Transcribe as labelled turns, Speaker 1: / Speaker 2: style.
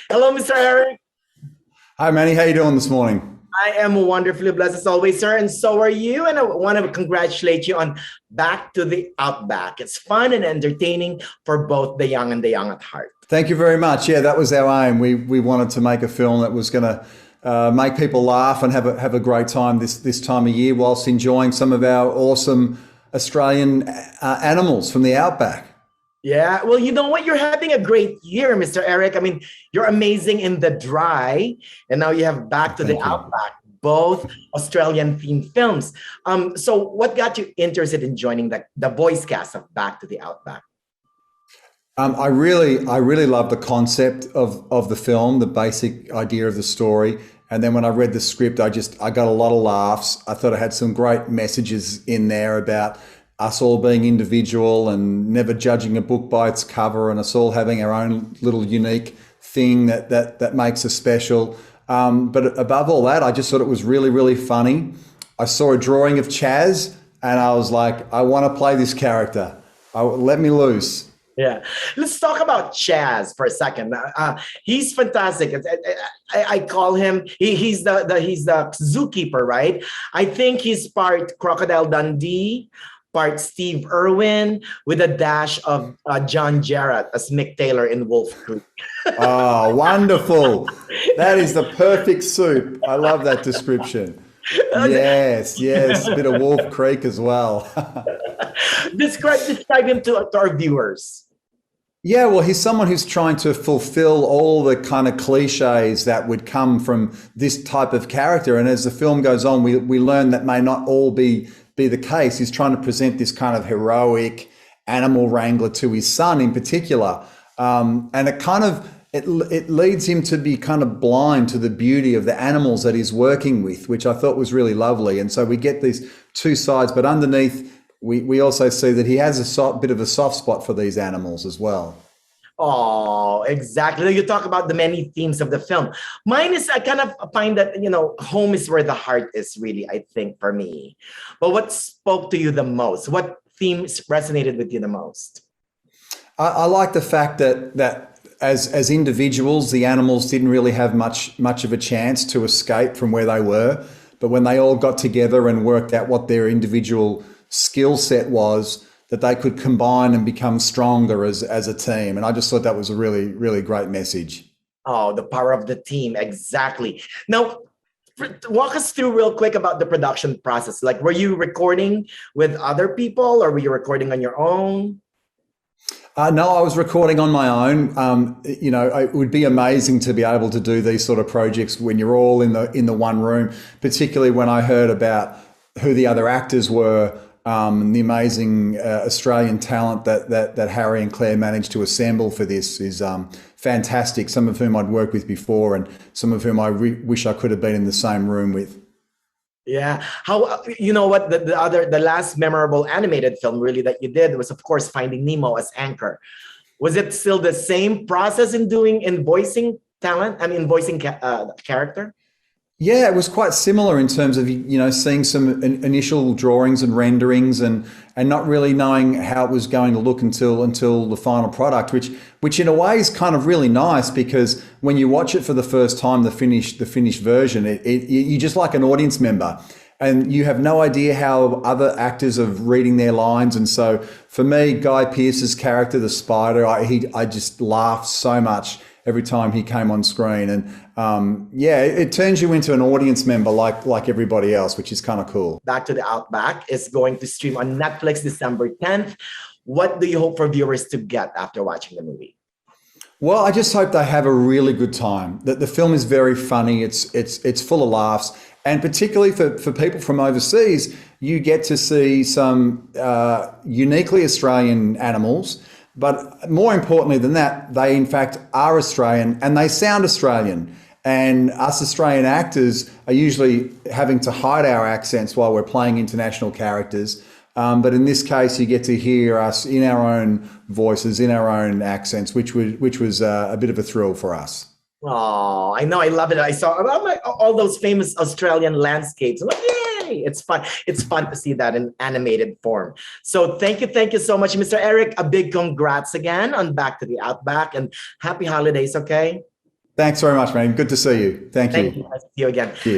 Speaker 1: Hello, Mr. Eric.
Speaker 2: Hi, Manny. How you doing this morning?
Speaker 1: I am wonderfully blessed as always, sir, and so are you. And I want to congratulate you on Back to the Outback. It's fun and entertaining for both the young and the young at heart.
Speaker 2: Thank you very much. Yeah, that was our aim. We wanted to make a film that was going to make people laugh and have a great time this time of year, whilst enjoying some of our awesome Australian animals from the outback.
Speaker 1: Yeah, well, you know what? You're having a great year, Mr. Eric. I mean, you're amazing in The Dry, and now you have Back to the
Speaker 2: Thank you.
Speaker 1: Outback, both Australian themed films. So what got you interested in joining the voice cast of Back to the Outback?
Speaker 2: I really love the concept of the film, the basic idea of the story. And then when I read the script, I got a lot of laughs. I thought it had some great messages in there about us all being individual and never judging a book by its cover, and us all having our own little unique thing that makes us special. But above all that, I just thought it was really, really funny. I saw a drawing of Chaz and I was like, I want to play this character. Let me loose.
Speaker 1: Yeah, let's talk about Chaz for a second. He's fantastic. I call him. He's the zookeeper, right? I think he's part Crocodile Dundee, part Steve Irwin, with a dash of John Jarrett as Mick Taylor in Wolf Creek.
Speaker 2: Oh, wonderful. That is the perfect soup. I love that description. Yes. A bit of Wolf Creek as well.
Speaker 1: Describe him to our viewers.
Speaker 2: Yeah, well, he's someone who's trying to fulfill all the kind of cliches that would come from this type of character. And as the film goes on, we learn that may not all be the case. He's trying to present this kind of heroic animal wrangler to his son in particular. And it leads him to be kind of blind to the beauty of the animals that he's working with, which I thought was really lovely. And so we get these two sides, but underneath, we also see that he has a bit of a soft spot for these animals as well.
Speaker 1: Oh, exactly. You talk about the many themes of the film. Mine is, I kind of find that, home is where the heart is, really, I think, for me. But what spoke to you the most? What themes resonated with you the most?
Speaker 2: I like the fact that as individuals, the animals didn't really have much of a chance to escape from where they were. But when they all got together and worked out what their individual skill set was, that they could combine and become stronger as a team. And I just thought that was a really, really great message.
Speaker 1: Oh, the power of the team. Exactly. Now, walk us through real quick about the production process. Like, were you recording with other people or were you recording on your own?
Speaker 2: No, I was recording on my own. It would be amazing to be able to do these sort of projects when you're all in the one room, particularly when I heard about who the other actors were. The amazing Australian talent that Harry and Claire managed to assemble for this is fantastic. Some of whom I'd worked with before, and some of whom I wish I could have been in the same room with.
Speaker 1: Yeah. How, you know what, the last memorable animated film really that you did was, of course, Finding Nemo as Anchor. Was it still the same process in voicing talent? I mean, voicing character?
Speaker 2: Yeah, it was quite similar in terms of, seeing some initial drawings and renderings and not really knowing how it was going to look until the final product, which in a way is kind of really nice, because when you watch it for the first time, the finished version, you're just like an audience member and you have no idea how other actors are reading their lines. And so for me, Guy Pearce's character, the spider, I just laughed so much every time he came on screen. And it turns you into an audience member like everybody else, which is kind of cool.
Speaker 1: Back to the Outback is going to stream on Netflix December 10th. What do you hope for viewers to get after watching the movie?
Speaker 2: Well, I just hope they have a really good time. The film is very funny. It's full of laughs. And particularly for people from overseas, you get to see some uniquely Australian animals. But more importantly than that, they in fact are Australian and they sound Australian. And us Australian actors are usually having to hide our accents while we're playing international characters. But in this case, you get to hear us in our own voices, in our own accents, which was a bit of a thrill for us.
Speaker 1: Oh, I know. I love it. I saw all those famous Australian landscapes. I'm like, yay! It's fun. It's fun to see that in animated form. So thank you so much, Mr. Eric. A big congrats again on Back to the Outback, and happy holidays, okay?
Speaker 2: Thanks very much, man. Good to see you. Thank
Speaker 1: Thank
Speaker 2: you.
Speaker 1: you. See you again.
Speaker 2: Cheers.